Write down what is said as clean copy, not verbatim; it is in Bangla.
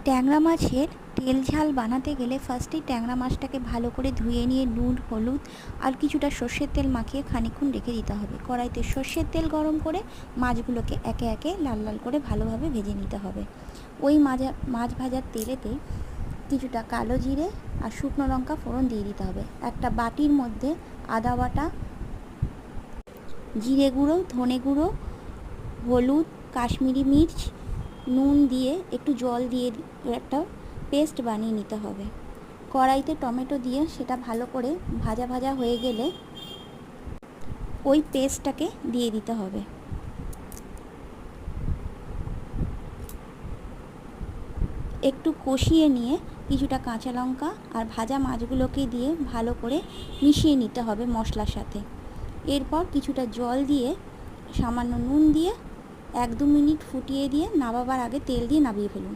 ট্যাংরা মাছের তেল ঝাল বানাতে গেলে ফার্স্টেই ট্যাংরা মাছটাকে ভালো করে ধুয়ে নিয়ে নুন, হলুদ আর কিছুটা সর্ষের তেল মাখিয়ে খানিকক্ষণ রেখে দিতে হবে। কড়াইতে সর্ষের তেল গরম করে মাছগুলোকে একে একে লাল লাল করে ভালোভাবে ভেজে নিতে হবে। ওই মাছ ভাজার তেলেতে কিছুটা কালো জিরে আর শুকনো লঙ্কা ফোড়ন দিয়ে দিতে হবে। একটা বাটির মধ্যে আদা বাটা, জিরে গুঁড়ো, ধনে গুঁড়ো, হলুদ, কাশ্মীরি মির্চ, নুন দিয়ে একটু জল দিয়ে একটা পেস্ট বানিয়ে নিতে হবে। কড়াইতে টমেটো দিয়ে সেটা ভালো করে ভাজা ভাজা হয়ে গেলে ওই পেস্টটাকে দিয়ে দিতে হবে। একটু কষিয়ে নিয়ে কিছুটা কাঁচা লঙ্কা আর ভাজা মাছগুলোকে দিয়ে ভালো করে মিশিয়ে নিতে হবে মশলার সাথে। এরপর কিছুটা জল দিয়ে সামান্য নুন দিয়ে 1-2 মিনিট ফুটিয়ে দিয়ে নামাবার আগে তেল দিয়ে নামিয়ে ফেলুন।